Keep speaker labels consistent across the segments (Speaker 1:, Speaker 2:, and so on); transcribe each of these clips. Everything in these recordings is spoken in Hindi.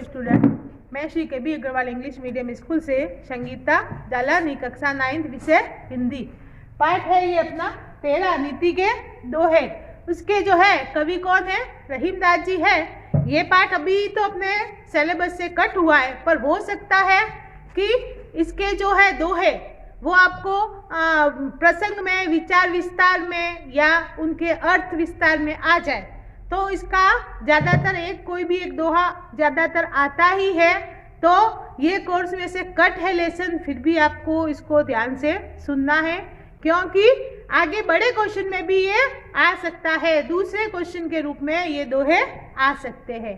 Speaker 1: स्टूडेंट, मैं Shri KB Agrawal English medium school से संगीता जालानी, कक्षा 9 विषय हिंदी। पाठ है ये अपना 13 नीति के दोहे। उसके जो है कवि कौन है? रहीमदास जी है। ये पाठ अभी तो अपने सिलेबस से कट हुआ है, पर हो सकता है कि इसके जो है दोहे वो आपको प्रसंग में, विचार विस्तार में या उनके अर्थ विस्तार में आ जाए। तो इसका ज़्यादातर कोई भी एक दोहा ज़्यादातर आता ही है, तो ये कोर्स में से कट है लेसन, फिर भी आपको इसको ध्यान से सुनना है, क्योंकि आगे बड़े क्वेश्चन में भी ये आ सकता है, दूसरे क्वेश्चन के रूप में ये दोहे आ सकते हैं।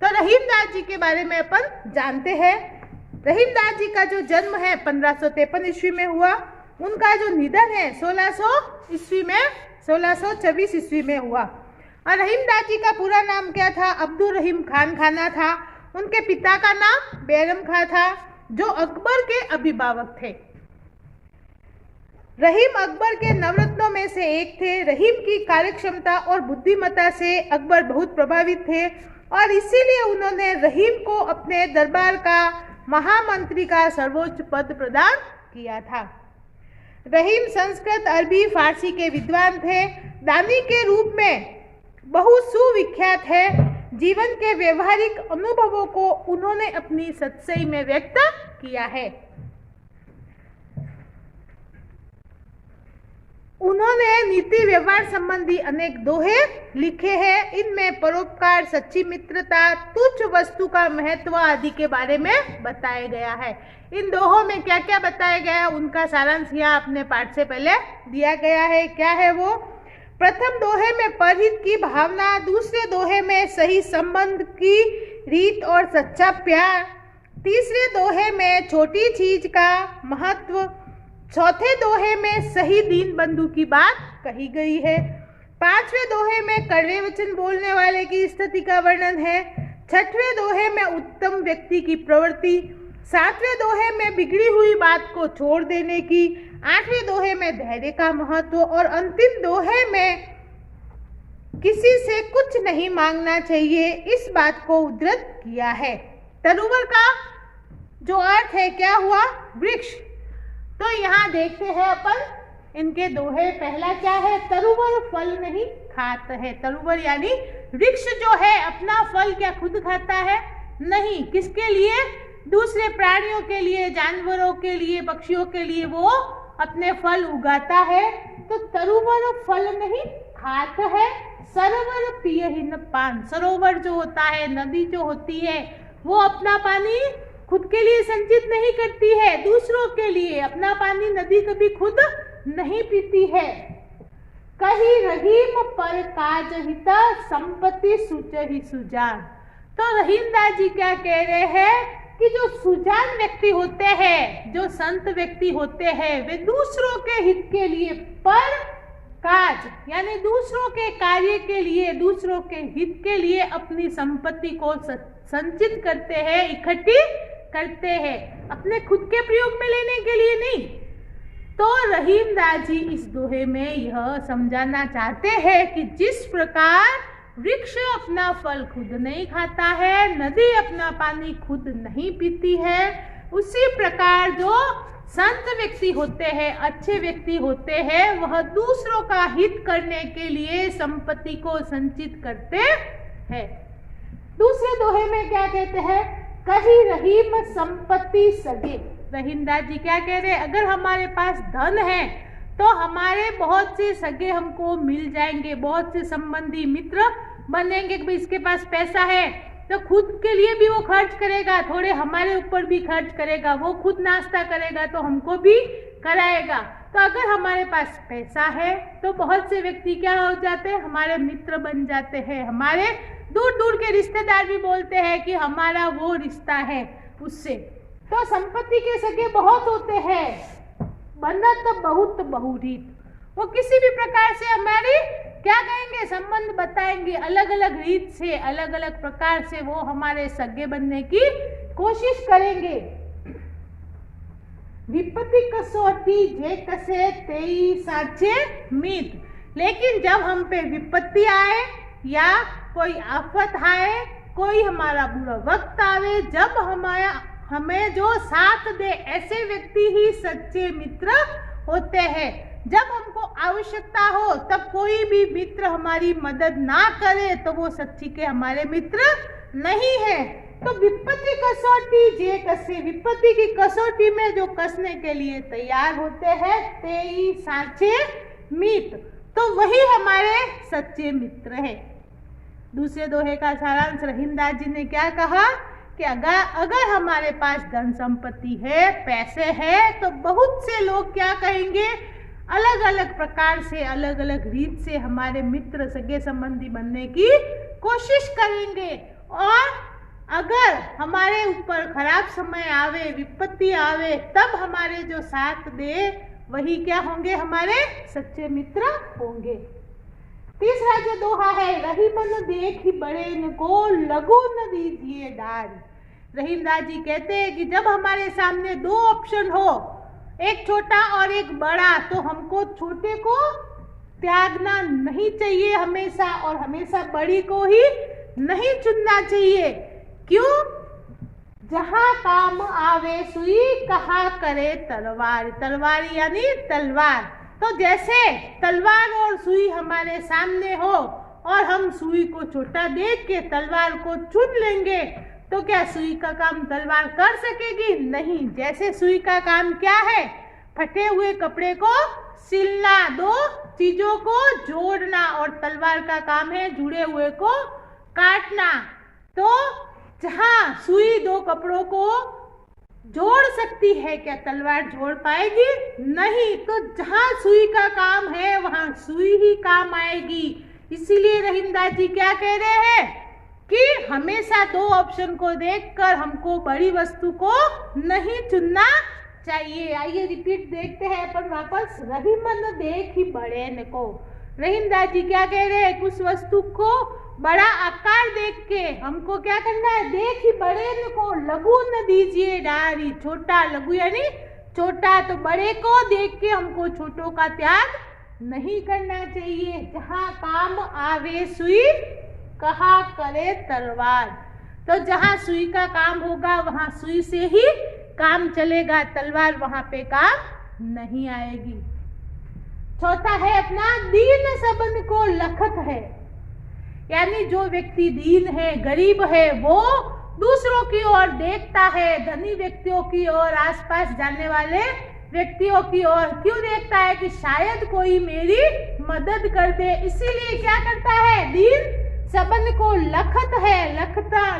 Speaker 1: तो रहीमदास जी के बारे में अपन जानते हैं। रहीमदास जी का जो जन्म है 1553 ईस्वी में हुआ, उनका जो निधन है 1624 ईस्वी में हुआ। और रहीमदास जी का पूरा नाम क्या था? अब्दुल रहीम खान खाना था। उनके पिता का नाम बैरम खां था, जो अकबर के अभिभावक थे। रहीम अकबर के नवरत्नों में से एक थे। रहीम की कार्यक्षमता और बुद्धिमत्ता से अकबर बहुत प्रभावित थे और इसीलिए उन्होंने रहीम को अपने दरबार का महामंत्री का सर्वोच्च पद प्रदान किया था। रहीम संस्कृत, अरबी, फारसी के विद्वान थे। दानी के रूप में बहुत सुविख्यात है। जीवन के व्यवहारिक अनुभवों को उन्होंने अपनी सच्चाई में व्यक्त किया है। उन्होंने नीति व्यवहार संबंधी अनेक दोहे लिखे हैं। इनमें परोपकार, सच्ची मित्रता, तुच्छ वस्तु का महत्व आदि के बारे में बताया गया है। इन दोहों में क्या क्या बताया गया है, उनका सारांश यहाँ अपने पाठ से पहले दिया गया है। क्या है वो? प्रथम दोहे में परहित की भावना, दूसरे दोहे में सही संबंध की रीत और सच्चा प्यार, तीसरे दोहे में छोटी चीज का महत्व, चौथे दोहे में सही दीन बंधु की बात कही गई है, पांचवें दोहे में कड़वे वचन बोलने वाले की स्थिति का वर्णन है, छठवें दोहे में उत्तम व्यक्ति की प्रवृत्ति, सातवें दोहे में बिगड़ी हुई बात को छोड़ देने की, आठवें दोहे में धैर्य का महत्व और अंतिम दोहे में किसी से कुछ नहीं मांगना चाहिए, इस बात को उद्धृत किया है। तरुवर का जो अर्थ है क्या हुआ? वृक्ष। तो यहाँ देखते हैं अपन इनके दोहे। पहला क्या है? तरुवर फल नहीं खाता है। तरुवर यानी वृक्ष जो है अपना फल क्या खुद खाता है? नहीं। किसके लिए? दूसरे प्राणियों के लिए, जानवरों के लिए, पक्षियों के लिए वो अपने फल उगाता है। तो तरुवर फल नहीं खात है। सरोवर पियहि न पान। सरोवर जो होता है, नदी जो होती है, वो अपना पानी खुद के लिए संचित नहीं करती है, दूसरों के लिए। अपना पानी नदी कभी खुद नहीं पीती है। कही रहीम पर काज हित, संपत्ति सुचहि सुजान। तो रहीमदास जी क्या कह रहे हैं कि जो सुजान व्यक्ति होते हैं, जो संत व्यक्ति होते हैं, वे दूसरों के हित के लिए, पर काज यानी दूसरों के कार्य के लिए, दूसरों के हित के लिए अपनी संपत्ति को संचित करते हैं, इकट्ठी करते हैं, अपने खुद के प्रयोग में लेने के लिए नहीं। तो रहीमदास जी इस दोहे में यह समझाना चाहते हैं कि जिस प्रकार वृक्ष अपना फल खुद नहीं खाता है, नदी अपना पानी खुद नहीं पीती है, उसी प्रकार जो संत व्यक्ति होते हैं, अच्छे व्यक्ति होते हैं, वह दूसरों का हित करने के लिए संपत्ति को संचित करते हैं। दूसरे दोहे में क्या कहते हैं? कही रहीम संपत्ति सगे। रहीमदास जी क्या कह रहे हैं? अगर हमारे पास धन है तो हमारे बहुत से सगे हमको मिल जाएंगे, बहुत से संबंधी मित्र बनेंगे कि भाई इसके पास पैसा है तो खुद के लिए भी वो खर्च करेगा, थोड़े हमारे ऊपर भी खर्च करेगा, वो खुद नाश्ता करेगा तो हमको भी कराएगा। तो अगर हमारे पास पैसा है तो बहुत से व्यक्ति क्या हो जाते हैं? हमारे मित्र बन जाते हैं। हमारे दूर दूर के रिश्तेदार भी बोलते हैं कि हमारा वो रिश्ता है उससे। तो संपत्ति के सगे बहुत होते हैं, बनत बहुत बहुरीत। वो किसी भी प्रकार से हमारी क्या कहेंगे? संबंध बताएंगे, अलग अलग रीत से, अलग अलग प्रकार से वो हमारे सगे बनने की कोशिश करेंगे। विपत्ति कसौटी जे कसे तेई साचे मीत। लेकिन जब हम पे विपत्ति आए या कोई आफत आए कोई हमारा बुरा वक्त आवे, जब हमें जो साथ दे, ऐसे व्यक्ति ही सच्चे मित्र होते हैं। जब हमको आवश्यकता हो तब कोई भी मित्र हमारी मदद ना करे तो वो सच्ची के हमारे मित्र नहीं है। तो विपत्ति कसौटी जे कसे, विपत्ति की कसौटी में जो कसने के लिए तैयार होते हैं ते ही साचे मित्र, तो वही हमारे सच्चे मित्र है। दूसरे दोहे का सारांश रहीमदास जी ने क्या कहा कि अगर हमारे पास धन संपत्ति है, पैसे है, तो बहुत से लोग क्या कहेंगे, अलग अलग प्रकार से, अलग अलग रीत से हमारे मित्र सगे संबंधी बनने की कोशिश करेंगे। और अगर हमारे ऊपर खराब समय आवे, विपत्ति आवे, तब हमारे जो साथ दे वही क्या होंगे, हमारे सच्चे मित्र होंगे। तीसरा जो दोहा है, रही मन देख ही बड़े न को, लघु न दीजिए डार। रहीमदास जी कहते हैं कि जब हमारे सामने दो ऑप्शन हो, एक छोटा और एक बड़ा, तो हमको छोटे को त्यागना नहीं चाहिए हमेशा, और हमेशा बड़ी को ही नहीं चुनना चाहिए। क्यों? जहां काम आवे सुई, कहा करे तलवार। तलवार यानी तलवार। तो जैसे तलवार और सुई हमारे सामने हो और हम सुई को छोटा देख के तलवार को चुन लेंगे, तो क्या सुई का काम तलवार कर सकेगी? नहीं। जैसे सुई का काम क्या है, फटे हुए कपड़े को सिलना, दो चीजों को जोड़ना, और तलवार का काम है जुड़े हुए को काटना। तो जहां सुई दो कपड़ों को जोड़ सकती है, क्या तलवार जोड़ पाएगी? नहीं। तो जहां सुई का काम है वहां सुई ही काम आएगी। इसीलिए रहीमदास जी क्या कह रहे हैं कि हमेशा दो ऑप्शन को देखकर हमको बड़ी वस्तु को नहीं चुनना चाहिए। आइए रिपीट देखते हैं अपन वापस। रही मन देख ही बड़े न को। रहीमदास जी क्या कह रहे हैं, उस वस्तु को बड़ा आकार देख के हमको क्या करना है, देख ही बड़े को, लघु न दीजिए डारी। छोटा, लघु यानी छोटा, तो बड़े को देख के हमको छोटों का त्याग नहीं करना चाहिए। जहां काम आवे सुई, कहा करे तलवार। तो जहां सुई का काम होगा वहां सुई से ही काम चलेगा, तलवार वहां पे काम नहीं आएगी। चौथा है अपना, दीन सबन को लखत है। यानी जो व्यक्ति दीन है, गरीब है, वो दूसरों की ओर देखता है, धनी व्यक्तियों की ओर, आसपास जाने वाले व्यक्तियों की ओर। क्यों देखता है? कि शायद कोई मेरी मदद कर दे। इसीलिए क्या करता है, दीन सबन को लखत है।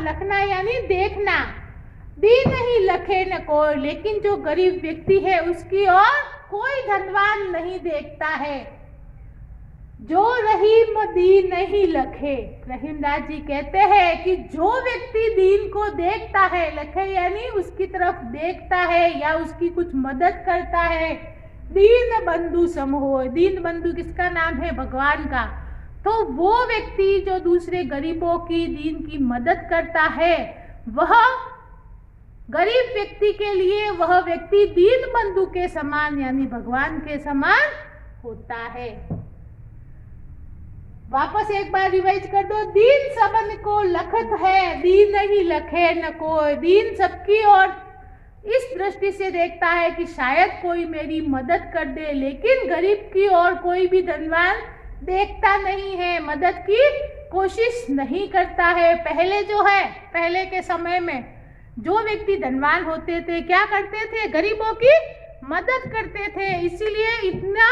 Speaker 1: लखना यानी देखना। दीन ही लखे न कोई, लेकिन जो गरीब व्यक्ति है उसकी ओर कोई धनवान नहीं देखता है। जो रहीम दीन नहीं लखे। रहीमदास जी कहते हैं कि जो व्यक्ति दीन को देखता है, लखे यानी उसकी तरफ देखता है या उसकी कुछ मदद करता है, दीन बंधु समूह। दीन बंधु किसका नाम है? भगवान का। तो वो व्यक्ति जो दूसरे गरीबों की, दीन की मदद करता है, वह गरीब व्यक्ति के लिए वह व्यक्ति दीन बंधु के समान यानी भगवान के समान होता है। वापस एक बार रिवाइज कर दो। दीन सबन को लखत है, दीन नहीं लखे न कोई। दीन सबकी और इस दृष्टि से देखता है कि शायद कोई मेरी मदद कर दे, लेकिन गरीब की और कोई भी धनवान देखता नहीं है, मदद की कोशिश नहीं करता है। पहले जो है, पहले के समय में जो व्यक्ति धनवान होते थे क्या करते थे? गरीबों की मदद करते थे। इसीलिए इतना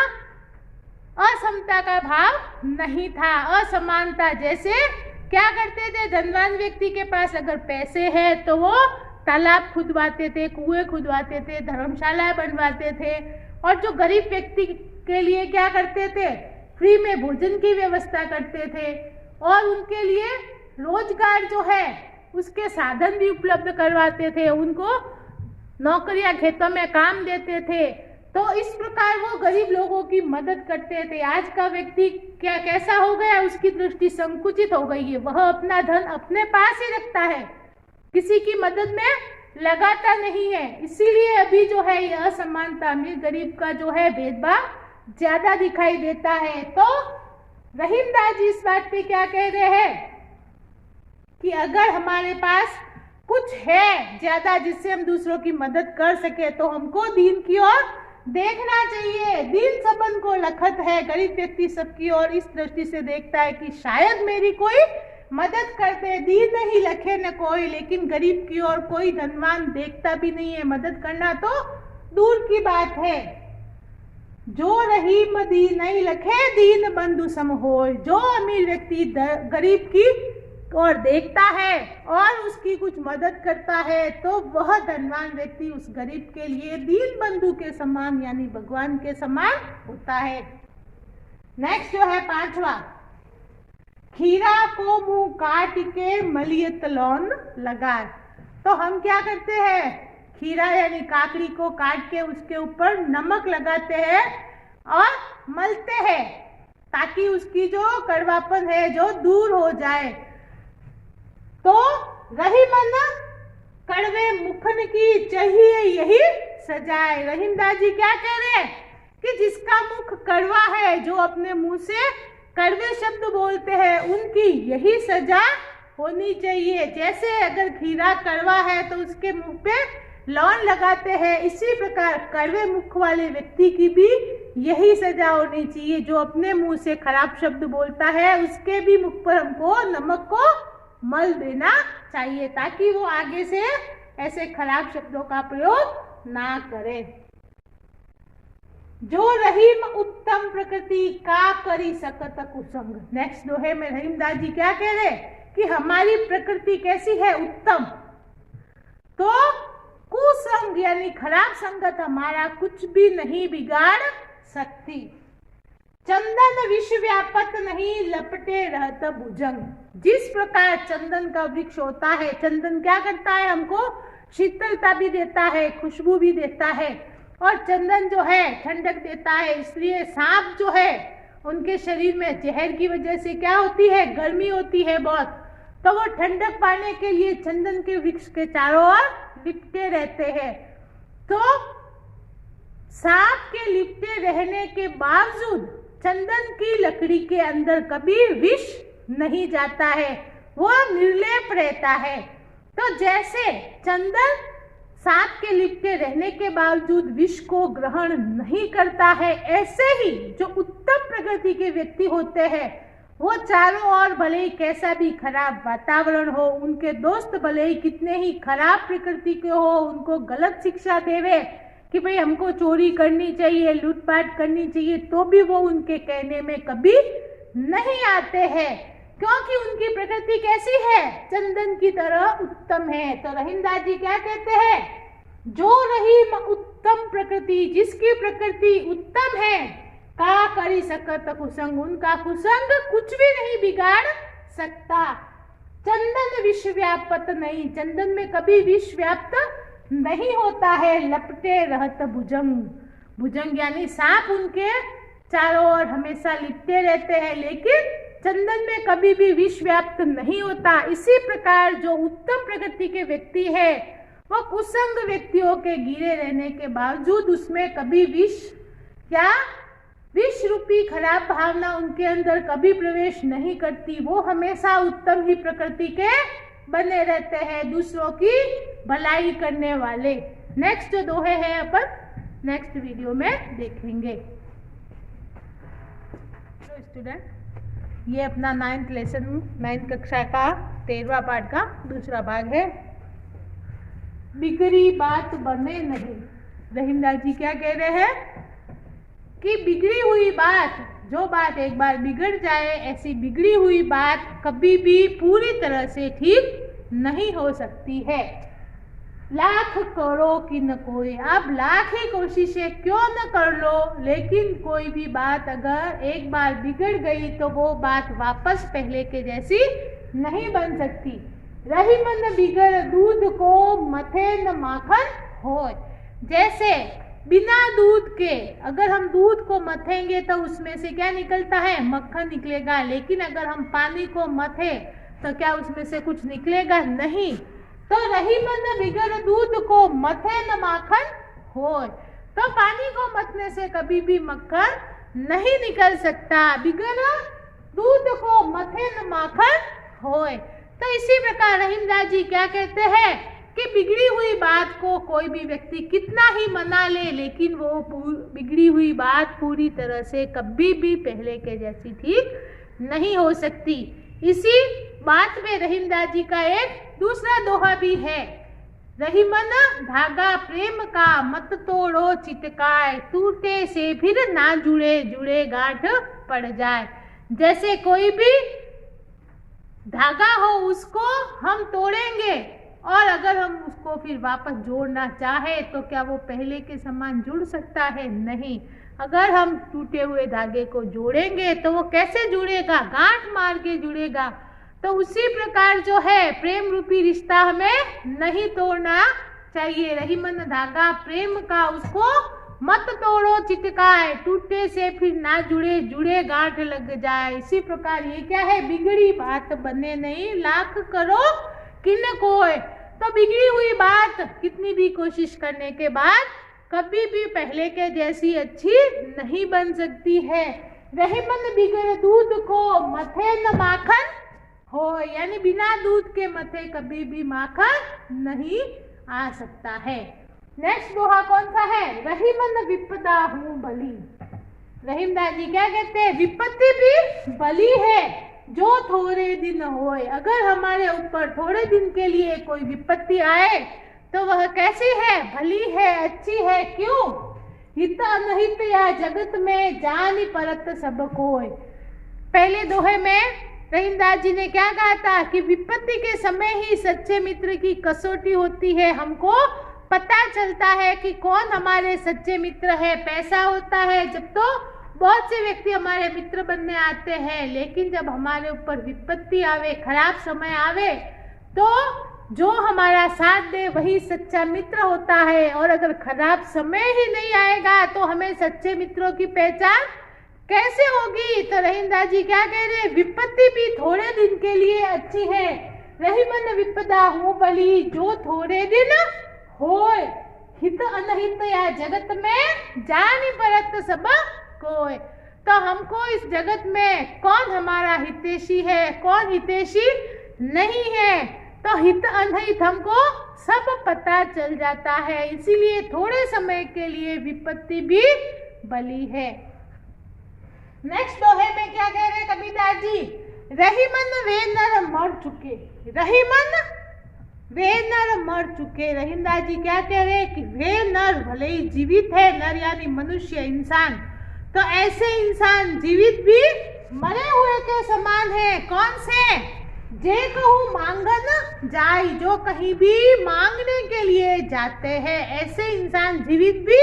Speaker 1: असमता का भाव नहीं था, असमानता। जैसे क्या करते थे? धनवान व्यक्ति के पास अगर पैसे है तो वो तालाब खुदवाते थे, कुएं खुदवाते थे, धर्मशाला बनवाते थे। और जो गरीब व्यक्ति के लिए क्या करते थे? फ्री में भोजन की व्यवस्था करते थे और उनके लिए रोजगार जो है उसके साधन भी उपलब्ध करवाते थे, उनको नौकरियां खेतों में काम देते थे। तो इस प्रकार वो गरीब लोगों की मदद करते थे। आज का व्यक्ति क्या कैसा हो गया? उसकी दृष्टि संकुचित हो गई है, वह अपना धन अपने पास ही रखता है, किसी की मदद में लगाता नहीं है। इसीलिए अभी जो है ये असमानता, अमीर गरीब का जो है भेदभाव ज्यादा दिखाई देता है। तो रहीमदास जी इस बात पे क्या कह रहे हैं कि अगर हमारे पास कुछ है ज्यादा जिससे हम दूसरों की मदद कर सके तो हमको दीन की ओर देखना चाहिए। दीन सबन को लखत है। गरीब व्यक्ति सबकी ओर इस दृष्टि से देखता है कि शायद मेरी कोई मदद करते। दीन नहीं लखे न कोई, लेकिन गरीब की ओर कोई धनवान देखता भी नहीं है। मदद करना तो दूर की बात है। जो रहीम दीन नहीं लखे दीन बंधु सम होय। जो अमीर व्यक्ति गरीब की और देखता है और उसकी कुछ मदद करता है तो वह धनवान व्यक्ति उस गरीब के लिए दीन बंधु के समान यानी भगवान के समान होता है। नेक्स्ट जो है 5वां, खीरा को मुंह काट के मलियत लौन लगाए। तो हम क्या करते हैं, खीरा यानी काकड़ी को काट के उसके ऊपर नमक लगाते हैं और मलते हैं ताकि उसकी जो कड़वापन है जो दूर हो जाए। तो रही मन कड़वे मुखन की चाहिए यही सजाए। रहीमदास जी क्या कह रहे हैं कि जिसका मुख कड़वा है, जो अपने मुंह से कड़वे शब्द बोलते हैं, उनकी यही सजा होनी चाहिए। जैसे अगर खीरा कड़वा है तो उसके मुंह पे लौन लगाते हैं, इसी प्रकार कड़वे मुख वाले व्यक्ति की भी यही सजा होनी चाहिए। जो अपने मुंह से खराब शब्द बोलता है उसके भी मुख पर हमको नमक को मल देना चाहिए ताकि वो आगे से ऐसे खराब शब्दों का प्रयोग ना करे। जो रहीम उत्तम प्रकृति का करी सकत कुसंग। नेक्स्ट दोहे में रहीमदास जी क्या कह रहे कि हमारी प्रकृति कैसी है, उत्तम। तो कुसंग यानी खराब संगत हमारा कुछ भी नहीं बिगाड़ सकती। चंदन विश्व व्यापक नहीं लपटे रहत भुजंग। जिस प्रकार चंदन का वृक्ष होता है, चंदन क्या करता है, हमको शीतलता भी देता है, खुशबू भी देता है और चंदन जो है ठंडक देता है। इसलिए सांप जो है उनके शरीर में जहर की वजह से क्या होती है, गर्मी होती है बहुत, तो वो ठंडक पाने के लिए चंदन के वृक्ष के चारों ओर लिपटे रहते हैं। तो सांप के लिपटे रहने के बावजूद चंदन की लकड़ी के अंदर कभी विष नहीं जाता है, वो निर्लेप रहता है। तो जैसे चंदन सांप के लिपटे रहने के बावजूद विष को ग्रहण नहीं करता है, ऐसे ही जो उत्तम प्रकृति के व्यक्ति होते हैं वो चारों ओर भले ही कैसा भी खराब वातावरण हो, उनके दोस्त भले ही कितने ही खराब प्रकृति के हो, उनको गलत शिक्षा देवे कि भाई हमको चोरी करनी चाहिए, लूटपाट करनी चाहिए, तो भी वो उनके कहने में कभी नहीं आते हैं क्योंकि उनकी प्रकृति कैसी है, चंदन की तरह उत्तम है। तो रहीमदास जी क्या कहते हैं, जो रहीम उत्तम प्रकृति, जिसकी प्रकृति उत्तम है, का करी सकत कुसंग, उनका कुसंग कुछ भी नहीं बिगाड़ सकता। चंदन विश्व व्यापत नहीं, चंदन में कभी विश्व व्याप्त नहीं होता है। लपटे रहत भुजंग, भुजंग यानी सांप उनके चारों ओर हमेशा लिपटे रहते हैं, लेकिन चंदन में कभी भी विष व्याप्त नहीं होता। इसी प्रकार जो उत्तम प्रकृति के व्यक्ति है वो कुसंग व्यक्तियों के घिरे रहने के बावजूद उसमें कभी विष या विष रूपी खराब भावना उनके अंदर कभी प्रवेश नहीं करती। वो हमेशा उत्तम ही प्रकृति के बने रहते हैं, दूसरों की भलाई करने वाले। नेक्स्ट जो दोहे हैं अपन नेक्स्ट वीडियो में देखेंगे। तो स्टूडेंट, ये अपना 9th लेसन 9th कक्षा का 13वां पाठ का दूसरा भाग है। बिगड़ी बात बने नहीं। रहीमदास जी क्या कह रहे हैं कि बिगड़ी हुई बात, जो बात एक बार बिगड़ जाए, ऐसी बिगड़ी हुई बात कभी भी पूरी तरह से ठीक नहीं हो सकती है। लाख करो कि न कोई, आप लाख ही कोशिशें क्यों न कर लो, लेकिन कोई भी बात अगर एक बार बिगड़ गई तो वो बात वापस पहले के जैसी नहीं बन सकती। रही मन बिगड़ दूध को मथे न माखन होय। जैसे बिना दूध के अगर हम दूध को मथेंगे तो उसमें से क्या निकलता है, मक्खन निकलेगा, लेकिन अगर हम पानी को मथे तो क्या उसमें से कुछ निकलेगा, नहीं। तो रही मन बिगड़ दूध को मथे न माखन होय। तो पानी को मथने से कभी भी मक्खन नहीं निकल सकता। बिगड़ दूध को मथे न माखन होय। तो इसी प्रकार रहीमदास जी क्या कहते हैं कि बिगड़ी हुई बात को कोई भी व्यक्ति कितना ही मना ले, लेकिन वो बिगड़ी हुई बात पूरी तरह से कभी भी पहले के जैसी ठीक नहीं हो सकती। इसी बात में रहीमदास जी का एक दूसरा दोहा भी है, रहीमन धागा प्रेम का मत तोड़ो चितकाए, टूटे से फिर ना जुड़े जुड़े गांठ पड़ जाए। जैसे कोई भी धागा हो उसको हम तोड़ेंगे और अगर हम उसको फिर वापस जोड़ना चाहे तो क्या वो पहले के समान जुड़ सकता है? नहीं। अगर हम टूटे हुए धागे को जोड़ेंगे तो वो कैसे जुड़ेगा? गांठ मार के जुड़ेगा। तो उसी प्रकार जो है प्रेम रूपी रिश्ता हमें नहीं तोड़ना चाहिए। रहीमन धागा प्रेम का उसको मत तोड़ो चिटकाए, टूटे से फिर ना जुड़े जुड़े गांठ लग जाए। इसी प्रकार ये क्या है, बिगड़ी बात बने नहीं लाख करो किन कोय। तो बिगड़ी हुई बात कितनी भी कोशिश करने के बाद कभी भी पहले के जैसी अच्छी नहीं बन सकती है। रहीमन बिगड़ दूध को मथे न माखन हो, यानी बिना दूध के मथे कभी भी माखन नहीं आ सकता है। नेक्स्ट दोहा कौन सा है? रहीमन विपदा हूँ बली। रहीमदास जी क्या कहते हैं, विपत्ति भी बली है जो थोड़े दिन होए। अगर हमारे ऊपर थोड़े दिन के लिए कोई विपत्ति आए तो वह कैसी है? भली है, अच्छी है। क्यों? हित अनहित या जगत में जानी परत सब कोय। पहले दोहे में रहीमदास जी ने क्या कहा था कि विपत्ति के समय ही सच्चे मित्र की कसौटी होती है। हमको पता चलता है कि कौन हमारे सच्चे मित्र है। पैसा होता है जब तो बहुत से व्यक्ति हमारे मित्र बनने आते हैं, लेकिन जब हमारे ऊपर विपत्ति आवे, खराब समय आवे, तो जो हमारा साथ दे वही सच्चा मित्र होता है। और अगर खराब समय ही नहीं आएगा तो हमें सच्चे मित्रों की पहचान कैसे होगी? तो रहीमदास जी क्या कह रहे हैं, विपत्ति भी थोड़े दिन के लिए अच्छी है। रहीमन विपदा हूँ बली जो थोड़े दिन होय, हित अनहित या जगत में जानी परत सब कोय। तो हमको इस जगत में कौन हमारा हितैषी है, कौन हितैषी नहीं है, तो हित अनहित हमको सब पता चल जाता है। इसीलिए थोड़े समय के लिए विपत्ति भी बली है। नेक्स्ट दोहे में क्या कह रहे कबीरदास जी, रहीमन वे नर मर चुके। रहीमन वे नर मर चुके। रहीमदास जी क्या कह रहे हैं कि वे नर भले ही जीवित है, नर यानी मनुष्य इंसान, तो ऐसे इंसान जीवित भी मरे हुए के समान है। कौन से? जे कहूँ मांगन जाई, जो कहीं भी मांगने के लिए जाते हैं, ऐसे इंसान जीवित भी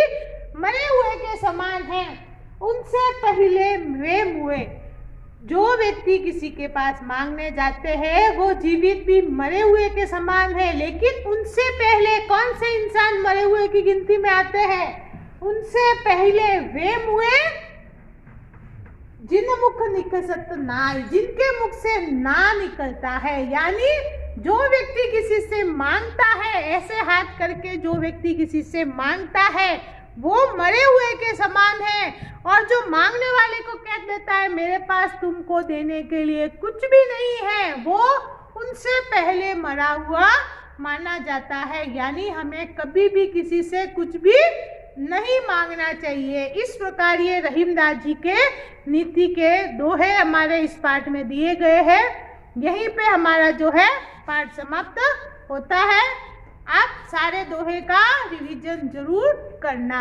Speaker 1: मरे हुए के समान है। उनसे पहले वे मुए। जो व्यक्ति किसी के पास मांगने जाते हैं वो जीवित भी मरे हुए के समान है, लेकिन उनसे पहले कौन से इंसान मरे हुए की गिनती में आते हैं? उनसे पहले वे मुए जिन मुख निकसत नाई, जिनके मुख से ना निकलता है। यानी जो व्यक्ति किसी से मांगता है, ऐसे हाथ करके जो व्यक्ति किसी से मांगता है वो मरे हुए के समान है। और जो मांगने वाले को कह देता है मेरे पास तुमको देने के लिए कुछ भी नहीं है, वो उनसे पहले मरा हुआ माना जाता है। यानी हमें कभी भी किसी से कुछ भी नहीं मांगना चाहिए। इस प्रकार ये रहीमदास जी के नीति के दोहे हमारे इस पाठ में दिए गए हैं। यहीं पे हमारा जो है पाठ समाप्त होता है। आप सारे दोहे का रिवीजन जरूर करना।